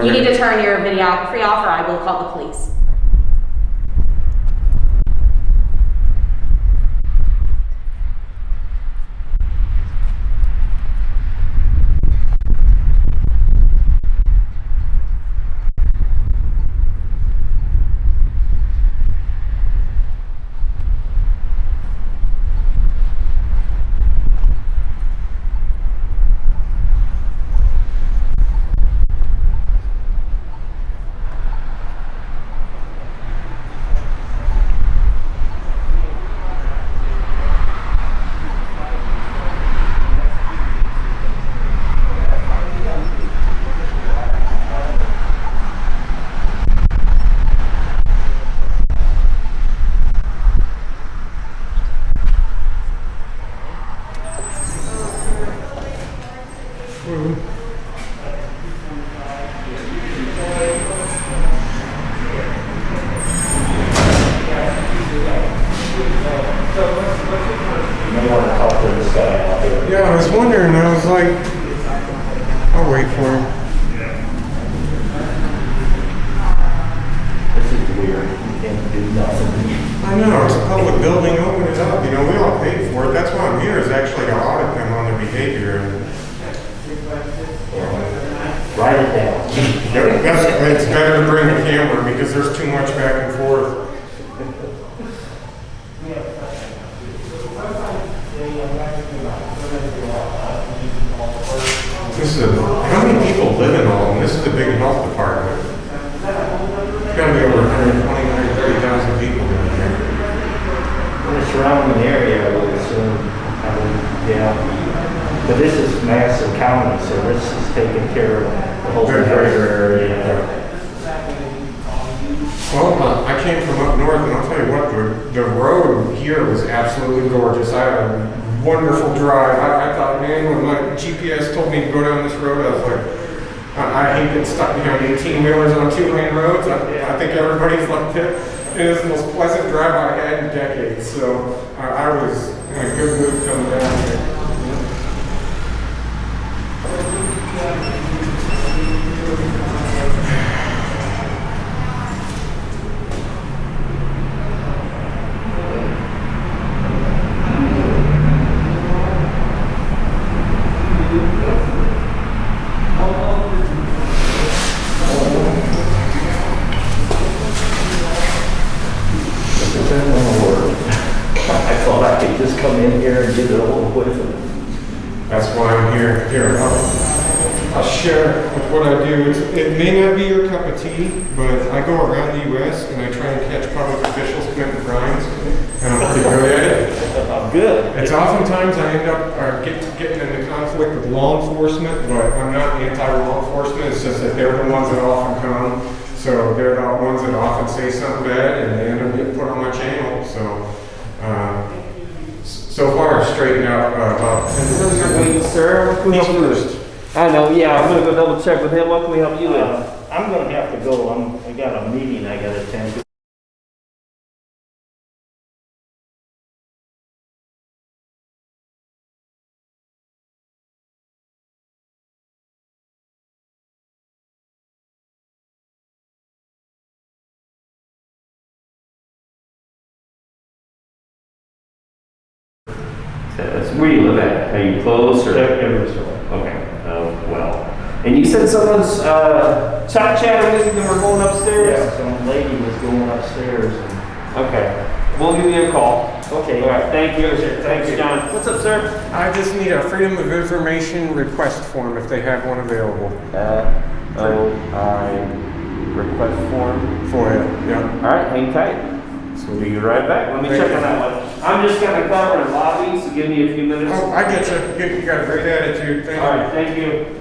You need to turn your videography off or I will call the police. Yeah, I was wondering, I was like, I'll wait for him. This is weird. You can't do nothing. I know, it's a public building, open it up, you know, we all paid for it. That's why I'm here, is actually to audit them on their behavior. Write it down. It's better to bring a camera because there's too much back and forth. How many people live in Alton? This is a big health department. It's got to be over 120, 130,000 people down here. In the surrounding area, I would assume. Yeah. But this is Madison County, so this is taking care of the whole area. Well, I came from up north, and I'll tell you what, the road here was absolutely gorgeous. I had a wonderful drive. I thought, man, when my GPS told me to go down this road, I was like, I hate getting stuck behind 18-wheelers on 2-lane roads. I think everybody's like that. It is the most pleasant drive I had in decades. So I was in a good mood coming down here. I thought I could just come in here and get it over with. That's why I'm here. Here, I'll share with what I do. It may not be your cup of tea, but I go around the U.S. and I try and catch public officials committing crimes, and I'm pretty good at it. I'm good. It's oftentimes I end up getting into conflict with law enforcement, but I'm not anti-law enforcement. It's just that they're the ones that often come. So they're the ones that often say something bad, and they end up getting put on my channel. So far, I've straightened out about 10%. Wait, sir, what can we help you with? I know, yeah, I'm gonna go double check with him. What can we help you with? I'm gonna have to go. I got a meeting I gotta attend to. Where do you live at? Are you close or? Everywhere. Okay, well. And you said someone's chatting with you and we're going upstairs? Yeah, some lady was going upstairs. Okay, we'll give you a call. Okay. All right, thank you. Thanks, John. What's up, sir? I just need a Freedom of Information request form if they have one available. I request form. For you, yeah. All right, hang tight. So we'll be right back. Let me check on that one. I'm just gonna cover the lobby, so give me a few minutes. Oh, I get you. You got a great attitude. Thank you. All right, thank you.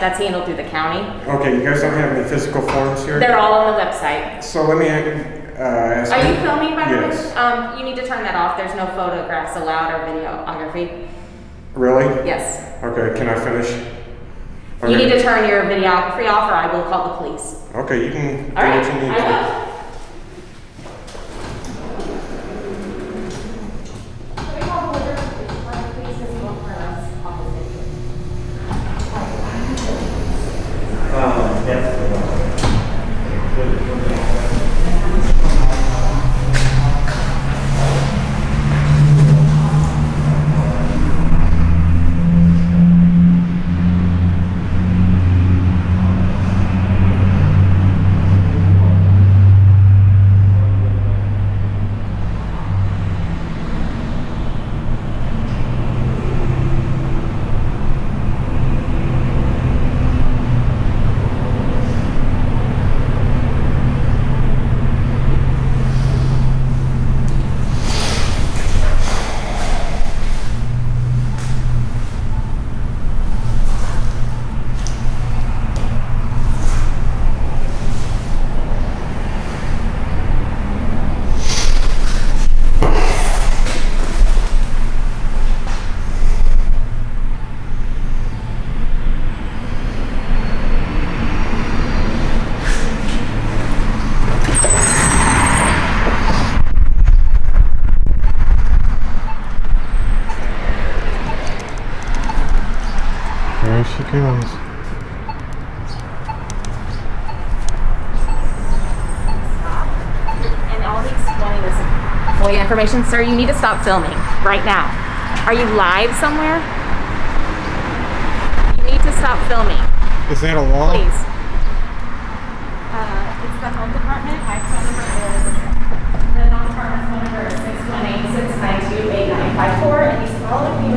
that's handled through the county. Okay, you guys don't have any physical forms here? They're all on the website. So let me ask Are you you. filming, by the way? Yes. You need to turn that off. There's no photographs allowed or videography. Really? Yes. Okay, can I finish? You Okay. need to turn your videography off or I will call the police. Okay, you can do All right, what you need to. I will. That's the one. There she goes. And I'll be explaining this FOIA information. Sir, you need to stop filming right now. Are you live somewhere? You need to stop filming, Is that a law? please. It's the home department. My phone number is, the non-department phone number is 618-692-8954, and these are all of you.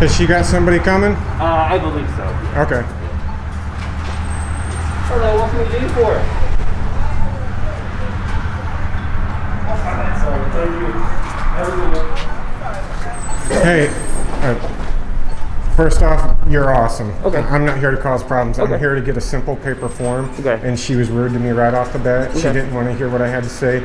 Has she got somebody coming? I believe so. Okay. Hello, what can we do for it? Sorry, thank you. Have a good one. Hey, first off, you're awesome. Okay. I'm not here to cause problems. I'm Okay. here to get a simple paper form. Okay. And she was rude to me right off the bat. She Okay. didn't want to hear what I had to say.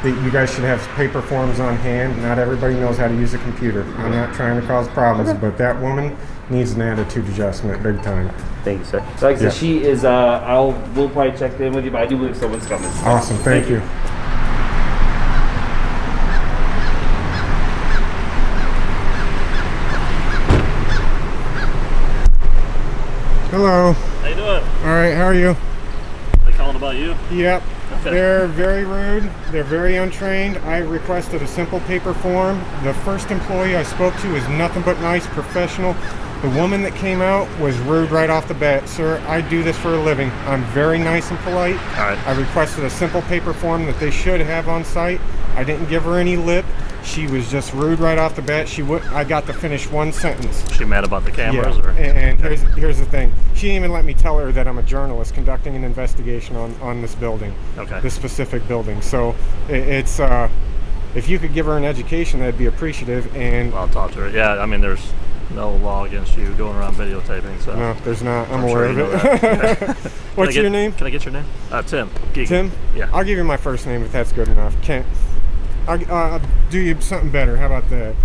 You guys should have paper forms on hand. Not everybody knows how to use a computer. I'm not trying to cause problems, but that woman needs an attitude adjustment big time. Thank you, sir. So like I said, Yeah. she is, we'll probably check in with you, but I do believe someone's coming. Awesome. Thank you. Hello. How you doing? All right. How are you? They calling about you? Yep. Okay. They're very rude. They're very untrained. I requested a simple paper form. The first employee I spoke to is nothing but nice, professional. The woman that came out was rude right off the bat. Sir, I do this for a living. I'm very nice and polite. All right. I requested a simple paper form that they should have on site. I didn't give her any lip. She was just rude right off the bat. I got to finish one sentence. She mad about the cameras, Yeah, or? and here's the thing. She didn't even let me tell her that I'm a journalist conducting an investigation on this building, Okay. this specific building. So it's if you could give her an education, that'd be appreciative. And I'll talk to her. Yeah, I mean, there's no law against you going around videotaping, so. no, there's not. I'm sure aware you of know it. that. Okay. What's your name? Can I get your name? Tim. Geegan. Tim? Yeah. I'll give you my first name if that's good enough. Kent. I'll do you something better. How about that?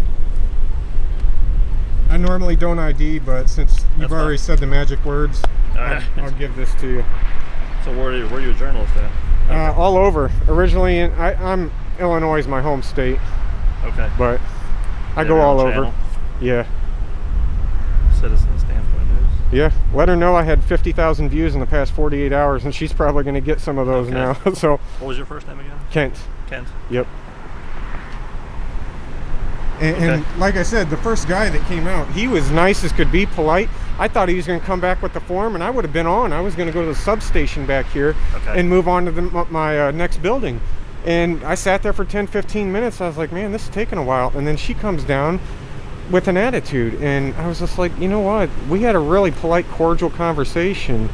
I normally don't ID, but since you've That's already fine. said the magic words, All right. I'll give this to you. So where are you a journalist at? All over. Originally, I'm Illinois is my home state, Okay. but I You go have your all own over. channel? Yeah, Citizen Standpoint News. yeah. Let her know I had 50,000 views in the past 48 hours, and she's probably going to get some of those Okay. now. So, What was your first name again? Kent. Kent. Yep. And like I said, the first guy that came out, he was nice as could be, polite. I thought he was going to come back with the form, and I would have been on. I was going to go to the substation back here Okay. and move on to my next building. And I sat there for 10, 15 minutes. I was like, man, this is taking a while. And then she comes down with an attitude. And I was just like, you know what? We had a really polite, cordial conversation.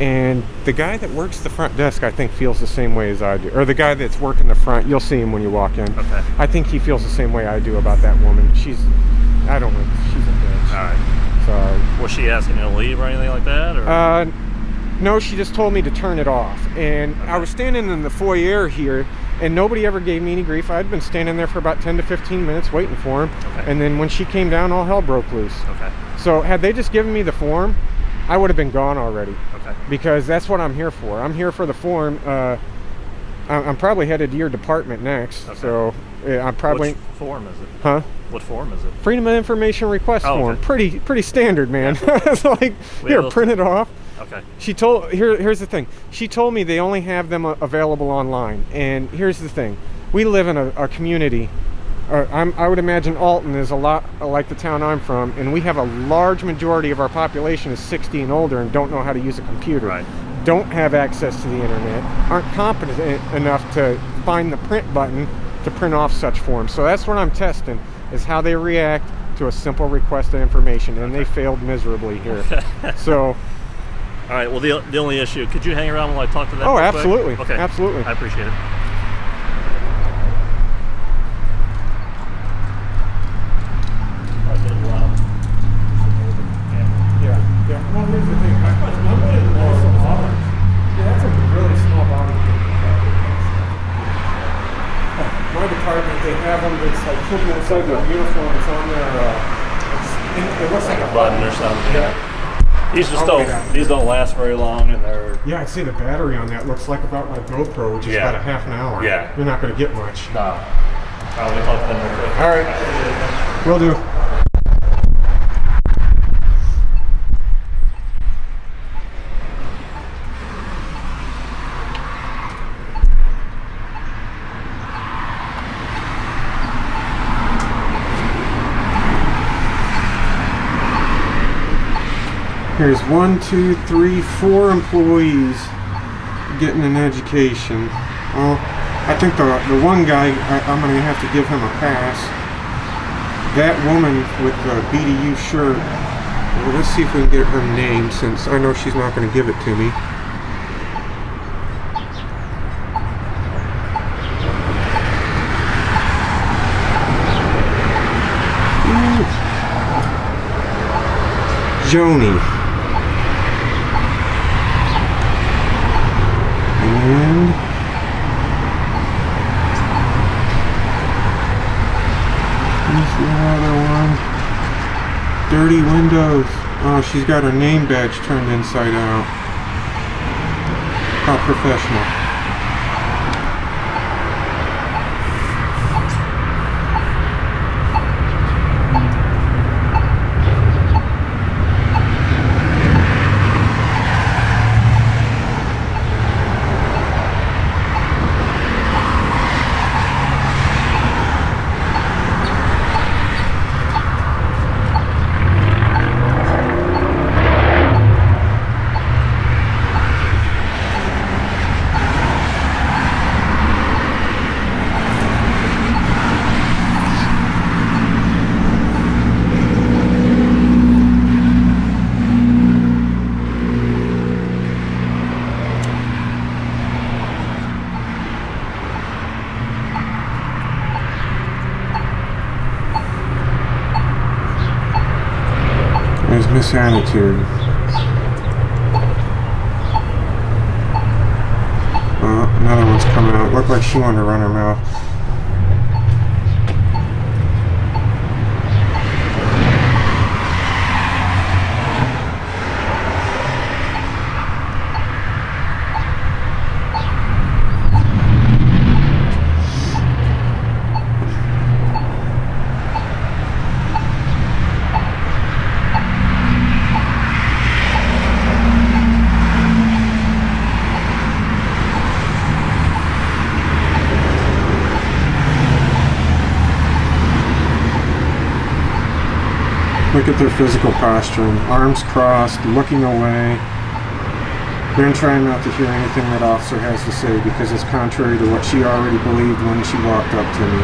And the guy that works the front desk, I think, feels the same way as I do. Or the guy that's working the front, you'll see him when you walk in. Okay. I think he feels the same way I do about that woman. She's a bitch. All right. Sorry. Was she asking you to leave or anything like that, or? No, she just told me to turn it off. And I was standing in the foyer here, and nobody ever gave me any grief. I'd been standing there for about 10 to 15 minutes waiting for him. Okay. And then when she came down, all hell broke loose. Okay. So had they just given me the form, I would have been gone already. Okay. Because that's what I'm here for. I'm here for the form. I'm probably headed to your department next. Okay. So I'm probably... Which form is it? Huh? What form is it? Freedom of Information Request Oh, form. okay. Pretty standard, man. It's like, We here, have those print it off. Okay. Here's the thing. She told me they only have them available online. And here's the thing. We live in a community. I would imagine Alton is a lot like the town I'm from, and we have a large majority of our population is 60 and older and don't know how to use a computer. Right. Don't have access to the internet, aren't competent enough to find the print button to print off such forms. So that's what I'm testing, is how they react to a simple request of information, and they failed miserably here. So, All right. Well, the only issue. Could you hang around while I talk to them? oh, real quick? absolutely. Okay. Absolutely. I appreciate it. Yeah. Well, here's the thing. I'm getting also Auburn. Yeah, that's a really small body kit. My department, they have them. It's like hidden inside their uniform. It's on their. It looks like a Button or something. Yeah. These just Oh, don't. yeah. These don't last very long, and they're. Yeah, I'd say the battery on that looks like about my GoPro, which is Yeah. about a half an hour. Yeah. You're not going to get much. No. Let me talk to them real quick. All right. Will do. Here's 1, 2, 3, 4 employees getting an education. Well, I think the one guy, I'm going to have to give him a pass. that woman with the BDU shirt, well, let's see if we can get her name, since I know she's not going to give it to me. Joni. And here's the other one. Dirty windows. Oh, she's got her name badge turned inside out. How professional. There's Miss Attitude. Another one's coming out. Looked like she wanted to run her mouth. Look at their physical posturing. Arms crossed, looking away. They're trying not to hear anything that officer has to say because it's contrary to what she already believed when she walked up to me.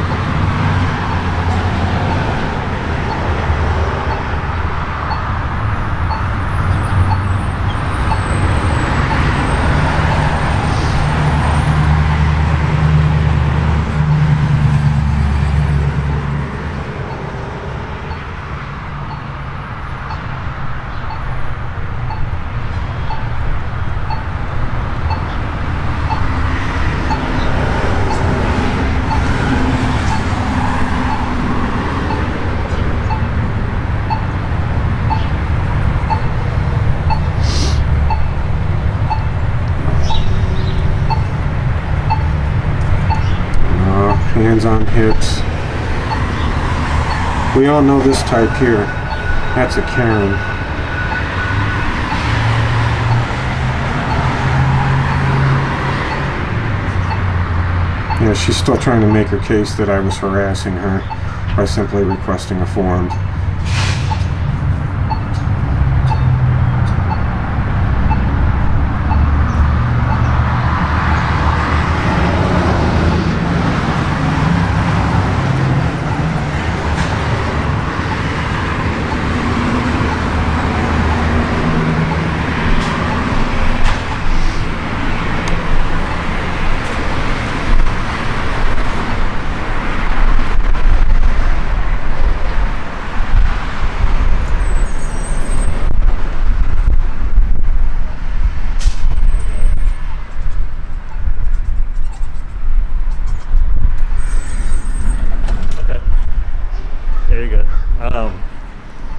Hands on hips. We all know this type here. That's a Karen. Yeah, she's still trying to make her case that I was harassing her by simply requesting a form.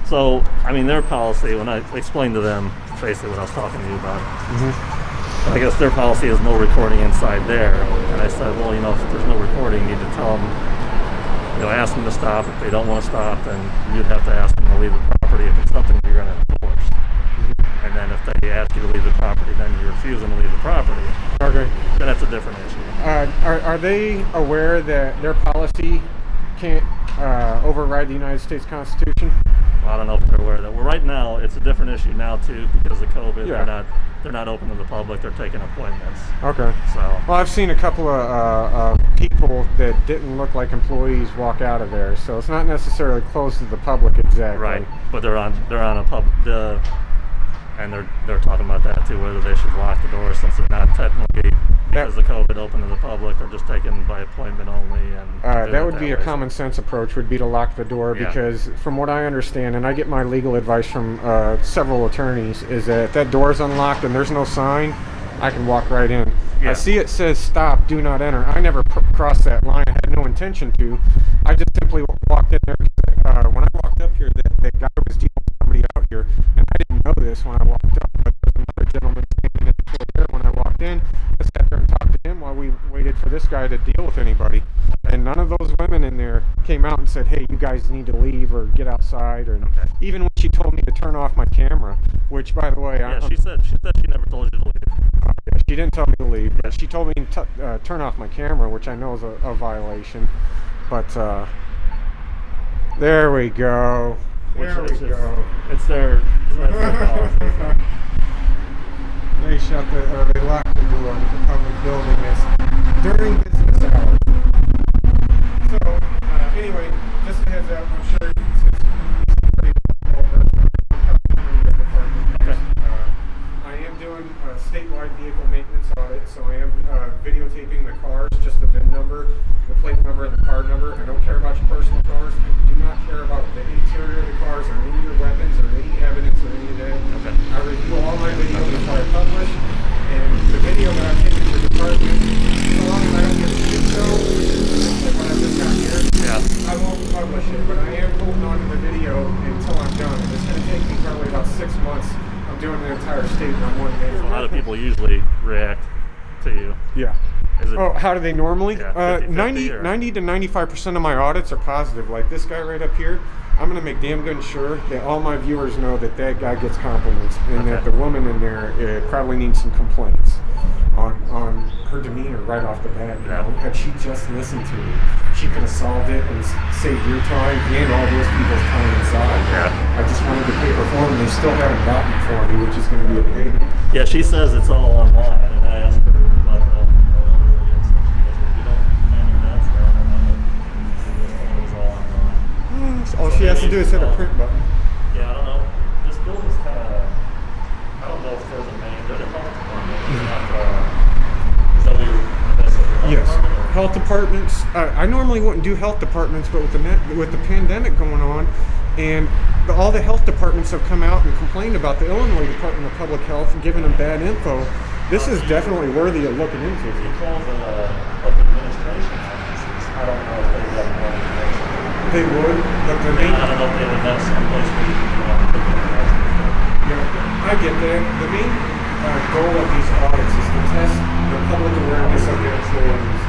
So, I mean, their policy, when I explained to them basically what I was talking to you about, I guess their policy is no recording inside there. And I said, well, you know, if there's no recording, you need to tell them, you know, ask them to stop. If they don't want to stop, then you'd have to ask them to leave the property if it's something you're going to enforce. And then if they ask you to leave the property, then you refuse them to leave the property. Okay. Then that's a different issue. Are they aware that their policy can't override the United States Constitution? I don't know if they're aware of that. Well, right now it's a different issue now too because of COVID. Yeah. They're not open to the public. They're taking appointments. Okay. So Well, I've seen a couple of people that didn't look like employees walk out of there, so it's not necessarily closed to the public exactly. right, but they're on a and they're talking about that too, whether they should lock the door since they're not technically because of COVID open to the public. They're just taken by appointment only. And That would be a common sense approach, would be to lock the door, Yeah. because from what I understand, and I get my legal advice from several attorneys, is that if that door is unlocked and there's no sign, I can walk right in. Yeah. I see it says stop, do not enter. I never crossed that line. I had no intention to. I just simply walked in there. When I walked up here, that guy was dealing with somebody out here, and I didn't know this when I walked up, but there was another gentleman standing in the foyer when I walked in. I sat there and talked to him while we waited for this guy to deal with anybody. And none of those women in there came out and said, hey, you guys need to leave or get outside. Or even when she told me to turn off my camera, which, by the way, Yeah, she said she never told you to leave. yeah, she didn't tell me to leave, but she told me to turn off my camera, which I know is a violation. But there we go. There we go. It's their policy. They they locked the door to the public building during business hours. So, anyway, just a heads up, I'm sure since it's pretty well versed in the department. I am doing a statewide vehicle maintenance audit, so I am videotaping the cars, just the VIN number, the plate number, and the car number. I don't care about your personal cars. I do not care about the interior of the cars or any of your weapons or any evidence or any of that. I review all my video before I publish, and the video that I take to the department, so long as I don't get a shit show, like what I just got here, Yeah. I won't publish it, but I am holding on to the video until I'm done. It's going to take me probably about 6 months. I'm doing the entire state in one day. So how do people usually react to you? Yeah. Is it, Oh, how do they normally? Yeah, 50-50 90 or- to 95% of my audits are positive. Like this guy right up here, I'm going to make damn good sure that all my viewers know that that guy gets compliments, and that Okay. the woman in there probably needs some complaints on her demeanor right off the bat. You know, had she just listened to me, she could have solved it and saved your time and all those people's time inside. Yeah. I just wanted the paper form, and they still haven't gotten it for me, which is going to be a pain. Yeah, she says it's all online, and I asked her about the you don't hand your notes down, and it was all online. All she has to do is hit a print button. Yeah, I don't know. This building's kind of. I don't know if there's a main. There's a health department. It's not, is that what you're? Yes, health departments. I normally wouldn't do health departments, but with the pandemic going on, and all the health departments have come out and complained about the Illinois Department of Public Health and giving them bad info. This is definitely worthy of looking into. If you call the administration offices, I don't know if they have more information. They would, but the main. I don't know if they would have someplace where you can put the information. Yeah, I get that. The main goal of these audits is to test the public awareness of their employees.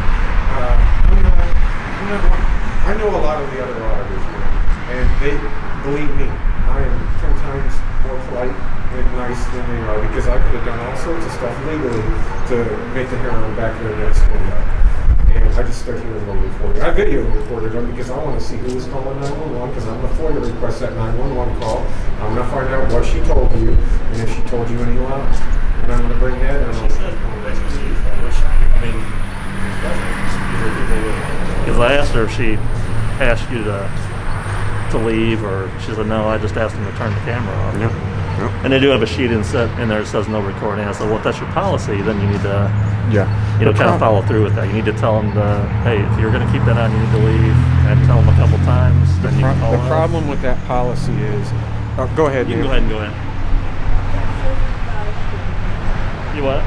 I know a lot of the other auditors here, and they believe me. I am 10 times more polite and nice than they are, because I could have done all sorts of stuff legally to make the hair on the back of their neck stand up. And I just stood here and recorded. I video recorded them because I want to see who was calling 911, because I'm going to FOIA request that 911 call. I'm going to find out what she told you, and if she told you any lies. And I'm going to bring that and She said basically, I mean, because I asked her if she asked you to leave, or she said no. I just asked them to turn the camera off. Yeah. And they do have a sheet in there that says no recording. I said, well, if that's your policy, then you need to, kind of follow through with that. You need to tell them, hey, if you're going to keep that on, you need to leave, and tell them a couple times. Then you can call The us. problem with that policy is, go ahead. You can Dan. go ahead and go in. You what?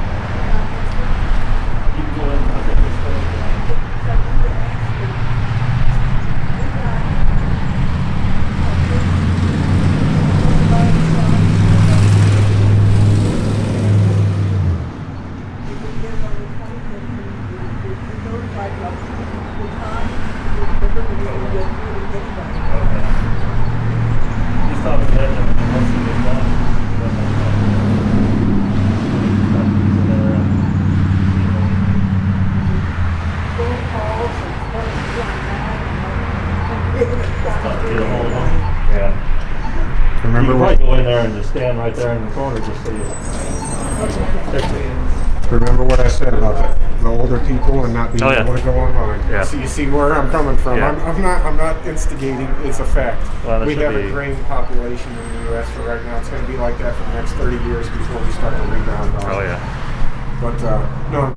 You can go in. Just talk to them, and once you get done, Yeah. probably go in there and just stand right there in the corner just so you. Remember what I said about the older people and not being Oh, yeah. able to go online. Yeah. So you see where I'm coming from. Yeah. I'm not instigating. It's a fact. Well, that We should have be- a graying population in the U.S. for right now. It's going to be like that for the next 30 years before we start to rebound. Oh yeah. But no.